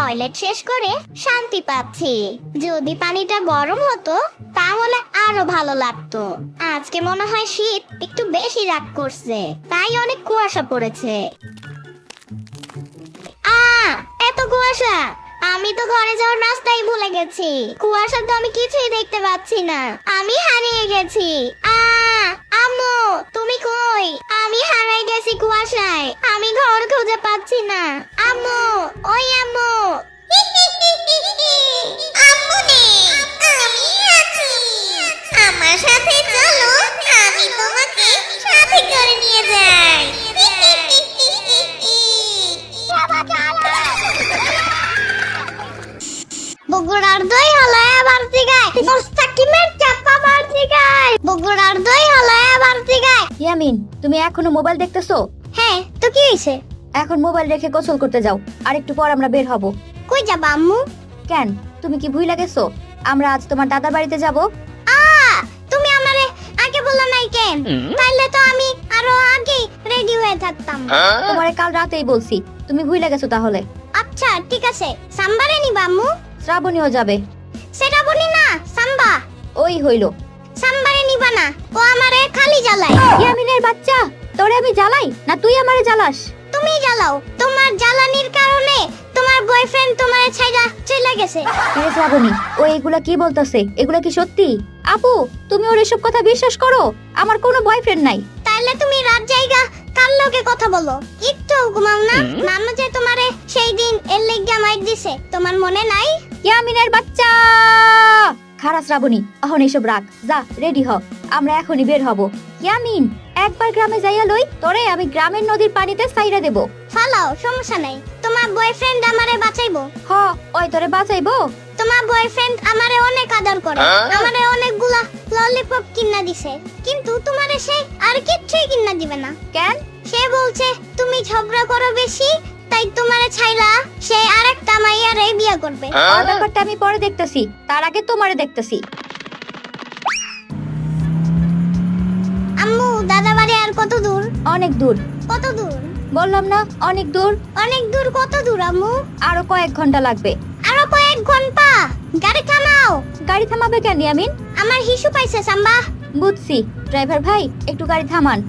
Toilet শেষ করে শান্তি পাচ্ছি। যদি পানিটা গরম হতো তাহলে আরো ভালো লাগতো। আজকে মনে হয় শীত একটু বেশি রাগ করছে, তাই অনেক কুয়াশা পড়েছে। এত কুয়াশা! আমি তো ঘরে যাওয়ার রাস্তাই ভুলে গেছি। কুয়াশা তো আমি কিছুই দেখতে পাচ্ছি না। আমি হারিয়ে গেছি। আম্মু, তুমি কই? আমি হারিয়ে গেছি কুয়াশায়। আমি ঘর খুঁজে পাচ্ছি না। আম্মু, ওই আম্মু। আম্মু নেই, আমি আছি। আমার সাথে চলো, আমি তোমাকে সাথে করে নিয়ে যাই। বগুড়ার দই হালায় বাড়তি গায়, মুস্তাকিমের চাপা বাড়তি গায়। বগুড়ার দই হালায় বাড়তি গায়। ইয়ামিন, তুমি এখনো মোবাইল দেখতেছো? হ্যাঁ, তো কি হইছে? এখন মোবাইল রেখে গোসল করতে যাও, আর একটু পর আমরা বের হব। কই যাবা আম্মু? কেন, তুমি কি ভুইলা গেছো আমরা আজ তোমার দাদার বাড়িতে যাব? তুমি আমারে আগে বললা নাই কেন? তাইলে তো আমি আরো আগে রেডি হয়ে থাকতাম। তোমারে কাল রাতেই বলছি, তুমি ভুইলা গেছো তাহলে। আচ্ছা ঠিক আছে, সাম্বারে নিবা আম্মু? শ্রাবণীও যাবে। সেটা বলি না, সাম্বা। ওই হইলো। সাম্বারে নিবা না, ও আমারে খালি জ্বালায়। ইয়ামিনের বাচ্চা, তোরে আমি জ্বালাই না তুই আমারে জ্বালাস? তুমি জ্বালাও। তোমার জ্বালানির কারণে তোমার বয়ফ্রেন্ড তোমারে ছাইড়া চলে গেছে। আরে শ্রাবণী, ও এগুলা কি বলতাছে? এগুলা কি সত্যি? আপু, তুমি ওর এসব কথা বিশ্বাস করো? আমার কোনো বয়ফ্রেন্ড নাই। তাইলে তুমি রাত জায়গা কার লগে কথা বলো? একটু ঘুমাও না? নানু যে তোমারে সেই দিন এর লেগা মাইর দিছে, তোমার মনে নাই? ইয়ামিনের বাচ্চা! খারাপ শ্রাবণী, এখন এসব রাখ, যা রেডি হ, আমরা এখনই বের হব। ইয়ামিন, একবার গ্রামে যাইয়া লই, তোরে আমি গ্রামের নদীর পানিতে সাইরা দেব। ফালাও, সমস্যা নাই। তোমার বয়ফ্রেন্ড আমারে বাঁচাইবো। হ, ওই তোরে বাঁচাইবো। তোমার বয়ফ্রেন্ড আমারে অনেক আদর করে, আমারে অনেকগুলা ললিপপ কিনা দিছে, কিন্তু তোমারে সে আর কিচ্ছুই কিনা দিবে না। কেন? সে বলছে তুমি ঝগড়া করো বেশি, তাই তোমারে ছাইলা সে আরেকটা মাইয়ারে বিয়ে করবে। ওর ব্যাপারটা আমি পরে দেখতেছি, তার আগে তোমারে দেখতেছি। আম্মু, দাদা বাড়ি আর কত দূর? অনেক দূর। কত দূর? বললাম না অনেক দূর। অনেক দূর? কত দূর আম্মু? আরো কয়েক ঘন্টা লাগবে। আরো কয়েক ঘন্টা? গাড়ি থামাও। গাড়ি থামাবে কেন ইয়ামিন? আমার হিসু পাইছে সাম্বা। বুঝছি, ড্রাইভার ভাই একটু গাড়ি থামান।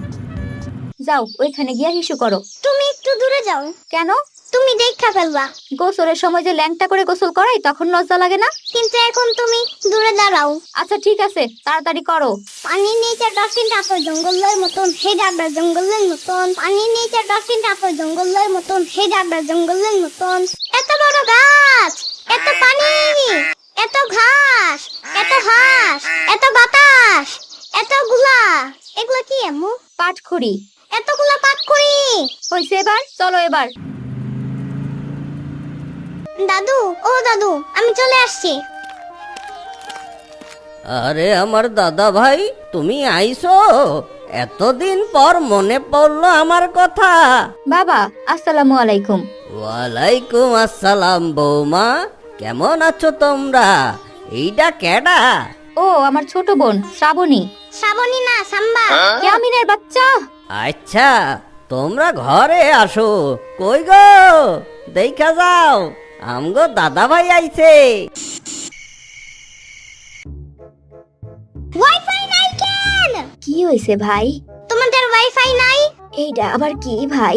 যাও, ওইখানে গিয়া হিসু করো। তুমি একটু দূরে যাও। কেন? তুমি দেখা ফেলবা। গোসলের সময় যে ল্যাংটা করে গোসল করাই, তখন লজ্জা লাগে না? কিন্তু এখন তুমি দূরে দাঁড়াও। আচ্ছা ঠিক আছে, তাড়াতাড়ি করো। পানির নিচে ডলফিন টাপর জঙ্গলের মতন, হে ডাবড়া জঙ্গলের মতন। পানির নিচে ডলফিন টাপর জঙ্গলের মতন, হে ডাবড়া জঙ্গলের মতন। এত বড় গাছ, এত পানি, এত ঘাস, এত হাঁস, এত বাতাস, এতগুলা, এগুলা কি আম্মু? পাটখড়ি। এতগুলা পাটখড়ি। হইছে, এবার চলো। এবার দাদু, ও দাদু, আমি চলে আসছি। আরে আমার দাদা ভাই, তুমি আইছো? এতদিন পর মনে পড়লো আমার কথা। বাবা, আসসালামু আলাইকুম। ওয়ালাইকুম আসসালাম বৌমা, কেমন আছো তোমরা? এইটা কেডা? ও আমার ছোট বোন শ্রাবণী। শ্রাবণী না, সাম্বা। ইয়ামিনের বাচ্চা। আচ্ছা, তোমরা ঘরে আসো। কই গো, দেখা যাও, আমগো দাদা ভাই আইছে। ওয়াইফাই নাই কেন? কি হইছে ভাই? তোমাদের ওয়াইফাই নাই? এইটা আবার কি ভাই?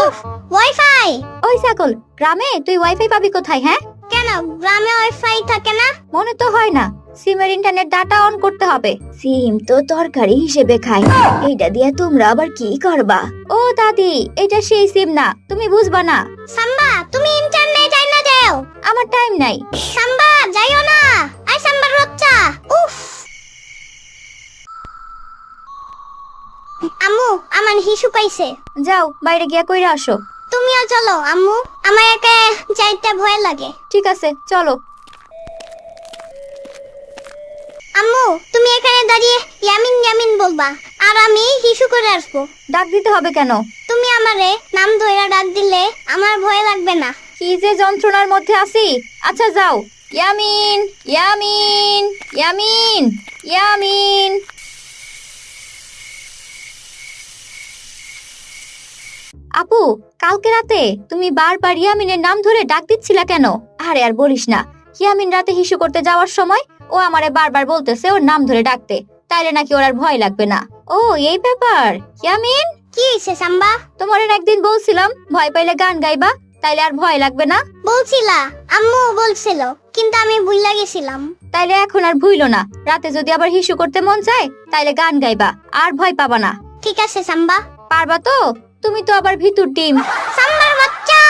উফ, ওয়াইফাই। ওই ছাগল, গ্রামে তুই ওয়াইফাই পাবি কোথায়? হ্যাঁ, কেন গ্রামে ওয়াইফাই থাকে না? মনে তো হয় না। সিমের ইন্টারনেট ডাটা অন করতে হবে। সিম তো তরকারি হিসেবে খায়, এইটা দিয়ে তোমরা আবার কি করবা? ও দাদি, এটা সেই সিম না, তুমি বুঝবা না। সাম্বা, তুমি ইন্টারনেট আই না যাও। আমার টাইম নাই। সাম্বা, যাইও না। আই সাম্বার বাচ্চা। উফ। আম্মু, আমার হিসু পাইছে। যাও, বাইরে গিয়া কইরা আসো। তুমিও চলো আম্মু, আমার একা যাইতে ভয় লাগে। ঠিক আছে, চলো। আম্মু, তুমি এখানে দাঁড়িয়ে ইয়ামিন ইয়ামিন বলবা, আর আমি হিসু করে আসবো। ডাক দিতে হবে কেন? তুমি আমারে নাম ধইরা ডাক দিলে আমার ভয় লাগবে না। কি যে যন্ত্রণার মধ্যে আছি। আচ্ছা যাও। ইয়ামিন, ইয়ামিন, ইয়ামিন, ইয়ামিন। আপু, কালকে রাতে তুমি বারবার ইয়ামিনের নাম ধরে ডাক দিচ্ছিলা কেন? আরে আর বলিস না, ইয়ামিন রাতে হিসু করতে যাওয়ার সময় ও আমারে বারবার বলতেছে ওর নাম ধরে ডাকতে, তাইলে নাকি ওর আর ভয় লাগবে না। ও এই ব্যাপার। ইয়ামিন, কি হয়েছে সাম্বা? তোমার একদিন বলছিলাম ভয় পাইলে গান গাইবা, তাইলে আর ভয় লাগবে না। বলছিলা, আম্মু বলছিল, কিন্তু আমি ভুইলা গেছিলাম। তাইলে এখন আর ভুইলো না, রাতে যদি আবার হিসু করতে মন চায় তাইলে গান গাইবা, আর ভয় পাবা না। ঠিক আছে সাম্বা। পারবা তো? তুমি তো আবার ভিতর ডিম। সাম্বার বাচ্চা!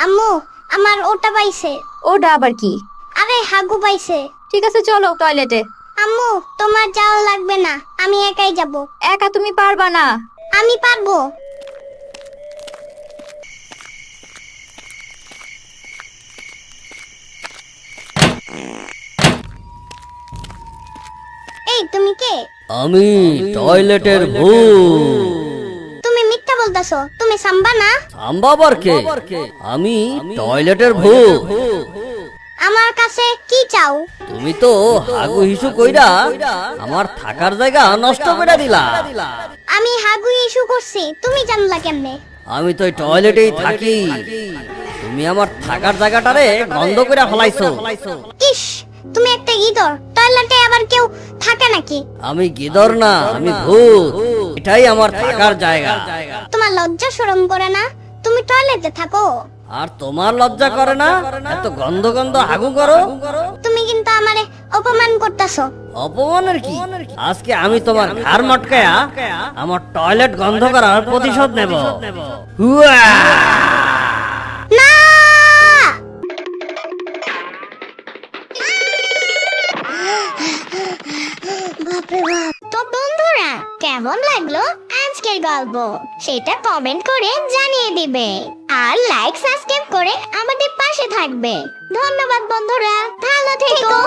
আম্মু, আমার ওটা পাইছে। ওটা আবার কি? আরে হাগু পাইছে। ঠিক আছে চলো টয়লেটে। আম্মু, তোমার যাওয়া লাগবে না, আমি একাই যাব। একা তুমি পারবা না। আমি পারবো। এই তুমি কে? আমি টয়লেটের ভূত। তুমি মিথ্যা বলতাছো, তুমি সাম্বা না? আম্বাবার কে? আমি টয়লেটের ভূত। আমার কাছে কি চাও? তুমি তো হাগু হিসু কইরা আমার থাকার জায়গা নষ্ট করে দিলা। আমি হাগু ইস্যু করছি, তুমি জানলা কেমনে? আমি তো টয়লেটেই থাকি, তুমি আমার থাকার জায়গাটারে গন্ধ করে ফেলাইছো। ইস, তুমি একটা গিদর, টয়লেটে আবার কেউ থাকে নাকি? আমি গিদর না, আমি ভূত, এটাই আমার থাকার জায়গা। তোমার লজ্জা শরম করে না? তুমি টয়লেটে থাকো। আর তোমার লজ্জা করে না এত গন্ধ গন্ধ হাগু করো? তুমি কিন্তু আমারে অপমান করতেছো। অপমানের কি? আজকে আমি তোমার ঘাড় মটকায়া আমার টয়লেট গন্ধ করার প্রতিশোধ নেব। হুয়া! না! বাপরে বাপ। তো বন্ধুরা, কেমন লাগলো আজকের গল্প সেটা কমেন্ট করে জানিয়ে দিবে, আর লাইক সাবস্ক্রাইব করে আমাদের পাশে থাকবে। ধন্যবাদ বন্ধুরা, ভালো থেকো।